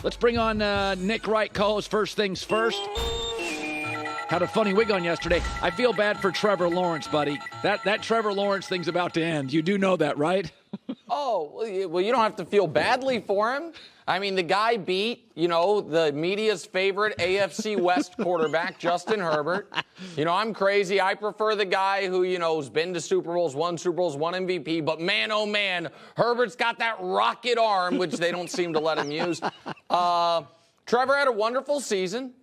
Let's bring on Nick Wright, co-host First Things First. Had a funny wig on yesterday. I feel bad for Trevor Lawrence, buddy. That Trevor Lawrence thing's about to end. You do know that, right? Oh, well, you don't have to feel badly for him. I mean, the guy beat, the media's favorite AFC West quarterback, Justin Herbert. I'm crazy. I prefer the guy who, has been to Super Bowls, won MVP. But man, oh man, Herbert's got that rocket arm, which they don't seem to let him use. Trevor had a wonderful season.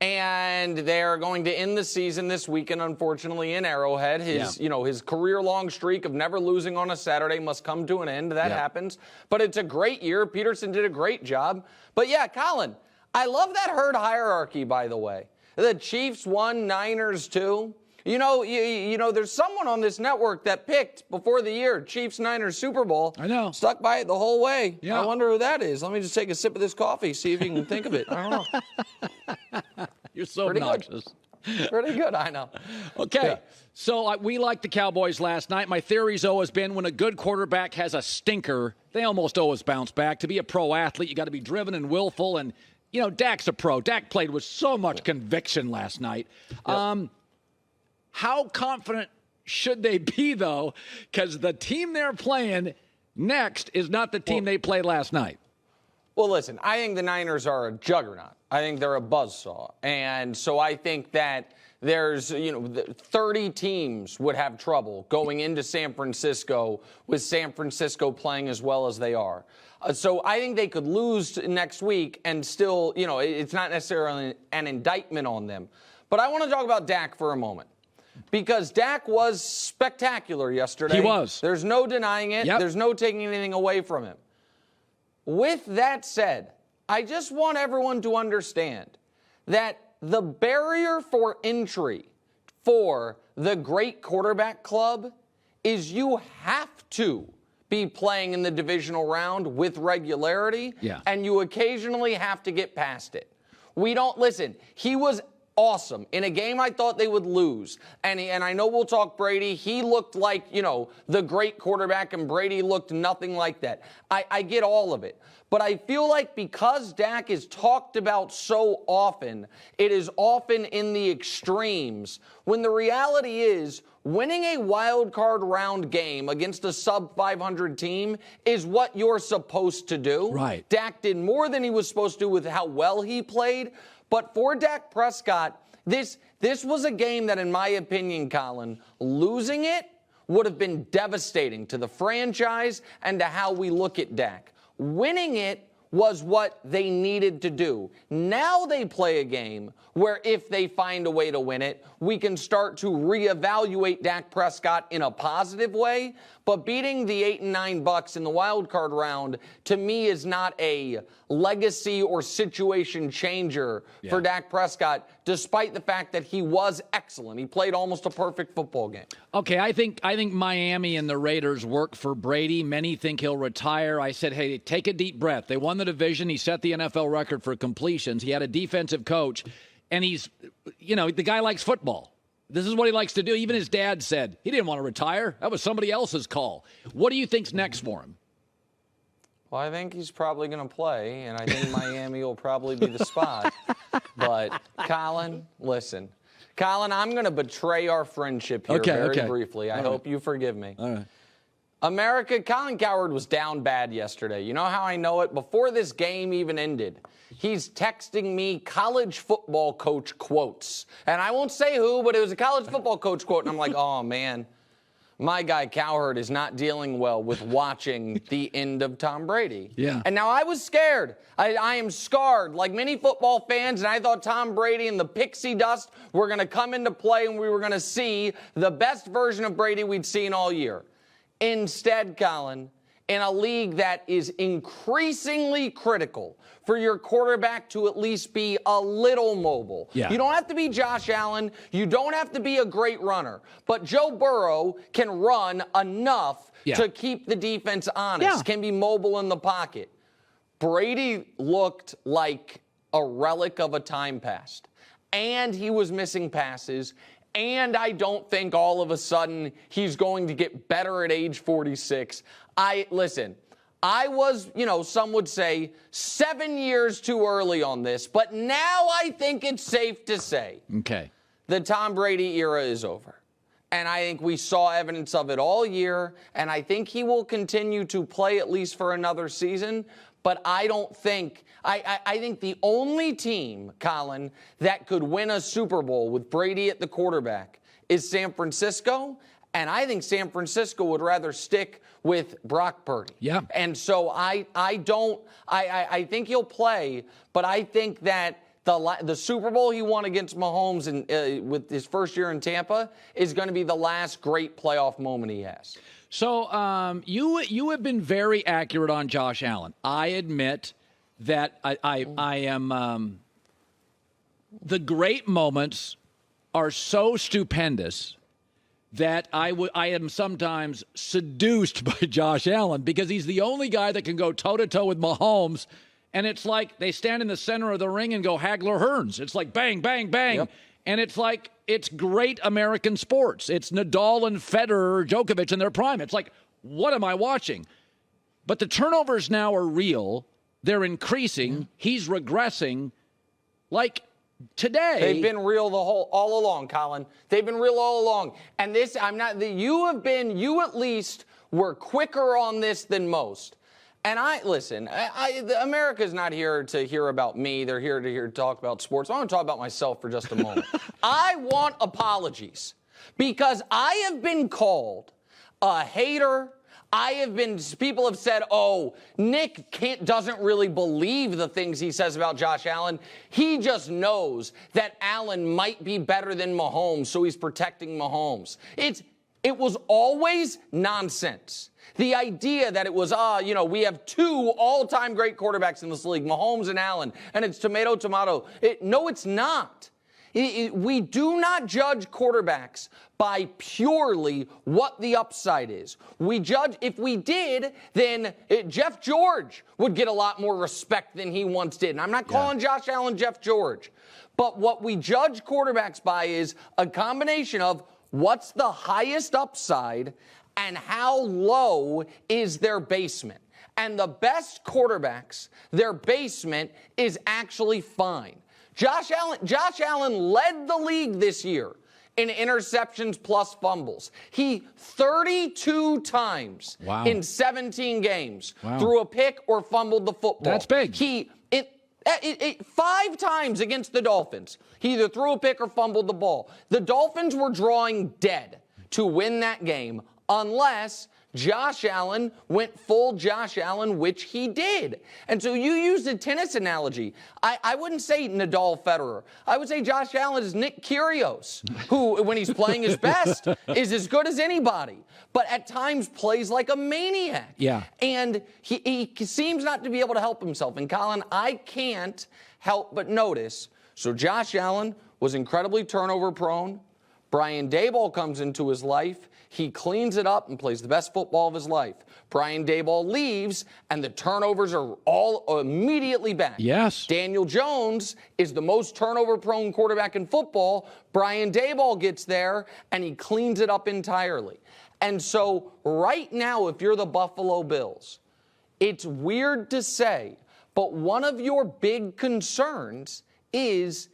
And they're going to end the season this weekend, unfortunately, in Arrowhead. His career-long streak of never losing on a Saturday must come to an end. That happens. But it's a great year. Peterson did a great job. But, yeah, Colin, I love that herd hierarchy, by the way. The Chiefs won, Niners too. There's someone on this network that picked before the year Chiefs-Niners Super Bowl. I know. Stuck by it the whole way. Yeah. I wonder who that is. Let me just take a sip of this coffee, see if you can think of it. I don't know. You're so obnoxious. Pretty good, I know. Okay, Yeah. So we liked the Cowboys last night. My theory's always been when a good quarterback has a stinker, they almost always bounce back. To be a pro athlete, you got to be driven and willful. And, Dak's a pro. Dak played with so much conviction last night. Yep. How confident should they be, though? Because the team they're playing next is not the team they played last night. Well, listen, I think the Niners are a juggernaut. I think they're a buzzsaw. And so I think that there's, 30 teams would have trouble going into San Francisco with San Francisco playing as well as they are. So I think they could lose next week and still, it's not necessarily an indictment on them. But I want to talk about Dak for a moment. Because Dak was spectacular yesterday. He was. There's no denying it. Yep. There's no taking anything away from him. With that said, I just want everyone to understand that the barrier for entry for the great quarterback club is you have to be playing in the divisional round with regularity, and you occasionally have to get past it. Listen, he was awesome. In a game I thought they would lose. And I know we'll talk Brady. He looked like, the great quarterback, and Brady looked nothing like that. I get all of it. But I feel like because Dak is talked about so often, it is often in the extremes, when the reality is winning a wild card round game against a sub-500 team is what you're supposed to do. Right. Dak did more than he was supposed to with how well he played. But for Dak Prescott, this was a game that, in my opinion, Colin, losing it would have been devastating to the franchise and to how we look at Dak. Winning it was what they needed to do. Now they play a game where if they find a way to win it, we can start to reevaluate Dak Prescott in a positive way. But beating the 8-9 Bucs in the wild card round, to me, is not a legacy or situation changer for Dak Prescott, despite the fact that he was excellent. He played almost a perfect football game. Okay, I think Miami and the Raiders work for Brady. Many think he'll retire. I said, hey, take a deep breath. They won the division. He set the NFL record for completions. He had a defensive coach, and he's, the guy likes football. This is what he likes to do. Even his dad said he didn't want to retire. That was somebody else's call. What do you think's next for him? Well, I think he's probably going to play, and I think Miami will probably be the spot. But, Colin, listen. Colin, I'm going to betray our friendship here very briefly. I hope you forgive me. All right. America, Colin Cowherd was down bad yesterday. You know how I know it? Before this game even ended, he's texting me college football coach quotes. And I won't say who, but it was a college football coach quote. And I'm like, oh, man, my guy Cowherd is not dealing well with watching the end of Tom Brady. Yeah. And now I was scared. I am scarred, like many football fans, and I thought Tom Brady and the pixie dust were going to come into play and we were going to see the best version of Brady we'd seen all year. Instead, Colin, in a league that is increasingly critical for your quarterback to at least be a little mobile. Yeah. You don't have to be Josh Allen. You don't have to be a great runner. But Joe Burrow can run enough to keep the defense honest, can be mobile in the pocket. Brady looked like a relic of a time past. And he was missing passes. And I don't think all of a sudden he's going to get better at age 46. I was, some would say 7 years too early on this, but now I think it's safe to say the Tom Brady era is over. And I think we saw evidence of it all year, and I think he will continue to play at least for another season. But I don't think I think the only team, Colin, that could win a Super Bowl with Brady at the quarterback is San Francisco. And I think San Francisco would rather stick with Brock Purdy. Yeah. And so I think he'll play, but I think that the Super Bowl he won against Mahomes with his first year in Tampa is going to be the last great playoff moment he has. So you have been very accurate on Josh Allen. I admit that I am the great moments are so stupendous that I am sometimes seduced by Josh Allen because he's the only guy that can go toe-to-toe with Mahomes, and it's like they stand in the center of the ring and go Hagler-Hearns. It's like bang, bang, bang. Yep. And it's like it's great American sports. It's Nadal and Federer, Djokovic in their prime. It's like, what am I watching? But the turnovers now are real. They're increasing. Yeah. He's regressing. Like today, they've been real all along, Colin. They've been real all along. And this, you at least were quicker on this than most. And America's not here to hear about me. They're here to talk about sports. I want to talk about myself for just a moment. I want apologies because I have been called a hater. People have said, oh, Nick doesn't really believe the things he says about Josh Allen. He just knows that Allen might be better than Mahomes, so he's protecting Mahomes. It was always nonsense. The idea that it was, we have two all-time great quarterbacks in this league, Mahomes and Allen, and it's tomato. No, it's not. We do not judge quarterbacks by purely what the upside is. We judge, if we did, then Jeff George would get a lot more respect than he once did. And I'm not calling Josh Allen Jeff George. But what we judge quarterbacks by is a combination of what's the highest upside and how low is their basement. And the best quarterbacks, their basement is actually fine. Josh Allen led the league this year in interceptions plus fumbles. He 32 times in 17 games threw a pick or fumbled the football. That's big. He 5 times against the Dolphins. He either threw a pick or fumbled the ball. The Dolphins were drawing dead to win that game unless Josh Allen went full Josh Allen, which he did. And so you used a tennis analogy. I wouldn't say Nadal Federer. I would say Josh Allen is Nick Kyrgios, who, when he's playing his best, is as good as anybody, but at times plays like a maniac. Yeah. And he seems not to be able to help himself. And Colin, I can't help but notice. So Josh Allen was incredibly turnover prone. Brian Daboll comes into his life. He cleans it up and plays the best football of his life. Brian Daboll leaves, and the turnovers are all immediately back. Yes. Daniel Jones is the most turnover-prone quarterback in football. Brian Daboll gets there, and he cleans it up entirely. And so right now, if you're the Buffalo Bills, it's weird to say, but one of your big concerns is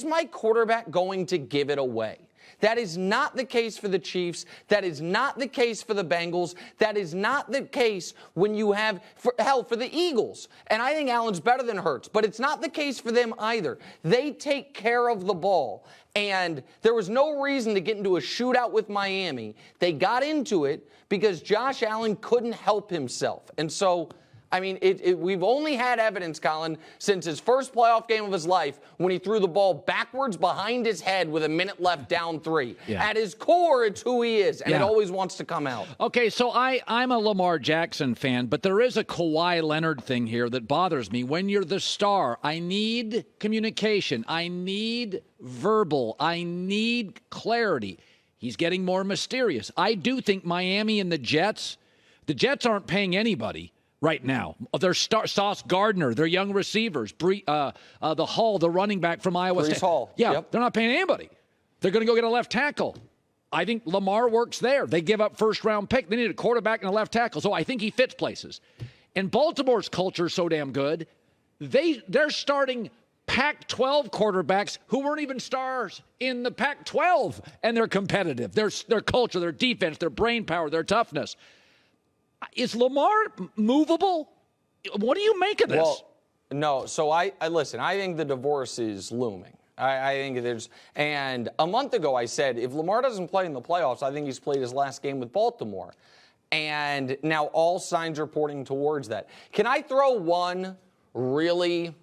my quarterback going to give it away? That is not the case for the Chiefs. That is not the case for the Bengals. That is not the case when you have, for the Eagles. And I think Allen's better than Hurts, but it's not the case for them either. They take care of the ball. And there was no reason to get into a shootout with Miami. They got into it because Josh Allen couldn't help himself. And so, I mean, we've only had evidence, Colin, since his first playoff game of his life when he threw the ball backwards behind his head with a minute left down 3. Yeah. At his core, it's who he is, and it always wants to come out. Okay, so I'm a Lamar Jackson fan, but there is a Kawhi Leonard thing here that bothers me. When you're the star, I need communication. I need verbal. I need clarity. He's getting more mysterious. I do think Miami and the Jets aren't paying anybody right now. Their Sauce Gardner, their young receivers, the Hall, the running back from Iowa State. Hall. Yeah, yep. They're not paying anybody. They're going to go get a left tackle. I think Lamar works there. They give up first-round pick. They need a quarterback and a left tackle. So I think he fits places. And Baltimore's culture is so damn good. They're starting Pac-12 quarterbacks who weren't even stars in the Pac-12, and they're competitive. Their culture, their defense, their brain power, their toughness. Is Lamar movable? What do you make of this? Well, no. So I listen. I think the divorce is looming. I think and a month ago I said if Lamar doesn't play in the playoffs, I think he's played his last game with Baltimore. And now all signs are pointing towards that. Can I throw one really?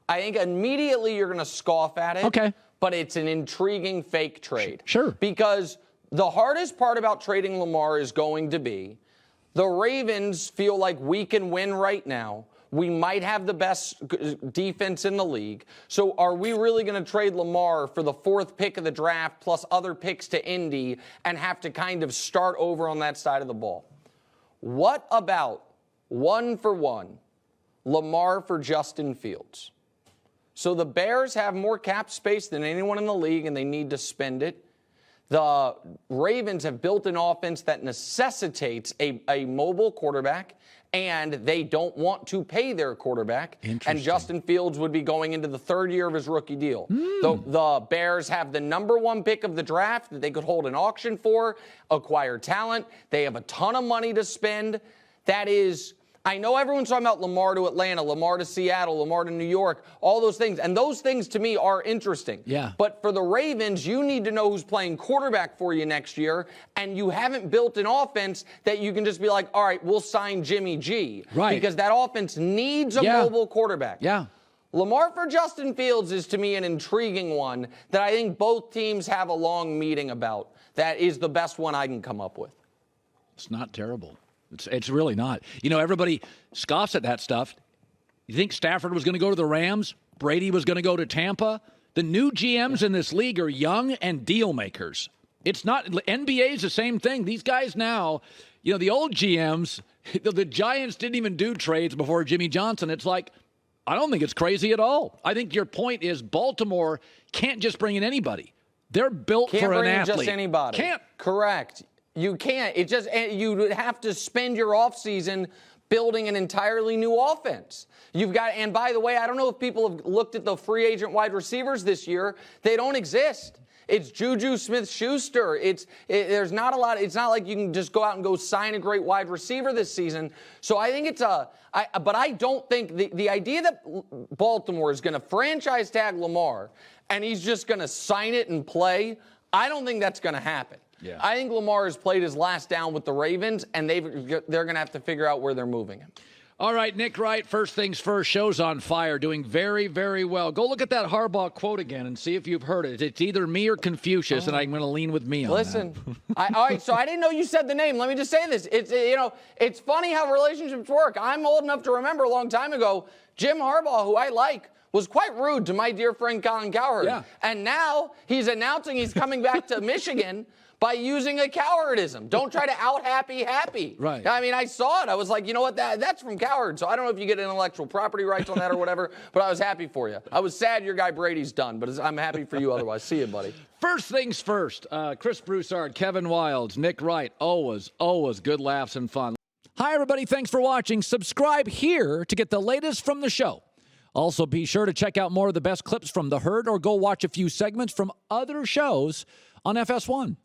I think immediately you're going to scoff at it. Okay. But it's an intriguing fake trade. Sure. Because the hardest part about trading Lamar is going to be the Ravens feel like we can win right now. We might have the best defense in the league. So are we really going to trade Lamar for the 4th pick of the draft plus other picks to Indy and have to kind of start over on that side of the ball? What about 1-for-1 Lamar for Justin Fields? So the Bears have more cap space than anyone in the league, and they need to spend it. The Ravens have built an offense that necessitates a mobile quarterback, and they don't want to pay their quarterback. And Justin Fields would be going into the 3rd year of his rookie deal. The Bears have the number 1 pick of the draft that they could hold an auction for, acquire talent. They have a ton of money to spend. That is... I know everyone's talking about Lamar to Atlanta, Lamar to Seattle, Lamar to New York, all those things. And those things, to me, are interesting. Yeah. But for the Ravens, you need to know who's playing quarterback for you next year. And you haven't built an offense that you can just be like, all right, we'll sign Jimmy G. Right. Because that offense needs a mobile quarterback. Yeah. Lamar for Justin Fields is, to me, an intriguing one that I think both teams have a long meeting about. That is the best one I can come up with. It's not terrible. It's really not. You know, everybody scoffs at that stuff. You think Stafford was going to go to the Rams? Brady was going to go to Tampa? The new GMs in this league are young and deal makers. It's not – NBA is the same thing. These guys now, you know, the old GMs, the Giants didn't even do trades before Jimmy Johnson. It's like, I don't think it's crazy at all. I think your point is Baltimore can't just bring in anybody. They're built for an athlete. Can't bring in just anybody. Can't. Correct. You can't. It just you would have to spend your offseason building an entirely new offense. You've got, and by the way, I don't know if people have looked at the free agent wide receivers this year. They don't exist. It's Juju Smith-Schuster. There's not a lot. It's not like you can just go out and go sign a great wide receiver this season. So I think but I don't think the idea that Baltimore is going to franchise tag Lamar and he's just going to sign it and play, I don't think that's going to happen. Yeah. I think Lamar has played his last down with the Ravens, and they're going to have to figure out where they're moving him. All right, Nick Wright, first things first, show's on fire, doing very, very well. Go look at that Harbaugh quote again and see if you've heard it. It's either me or Confucius, and I'm going to lean with me on Listen, that. all right, so I didn't know you said the name. Let me just say this. It's funny how relationships work. I'm old enough to remember a long time ago, Jim Harbaugh, who I like, was quite rude to my dear friend Colin Cowherd. Yeah. And now he's announcing he's coming back to Michigan by using a Cowherdism. Don't try to out happy. Right. I mean, I saw it. I was like, you know what? That's from Cowherd. So I don't know if you get intellectual property rights on that or whatever, but I was happy for you. I was sad your guy Brady's done, but I'm happy for you otherwise. See you, buddy. First things first, Chris Broussard, Kevin Wildes, Nick Wright, always good laughs and fun. Hi, everybody. Thanks for watching. Subscribe here to get the latest from the show. Also, be sure to check out more of the best clips from The Herd or go watch a few segments from other shows on FS1.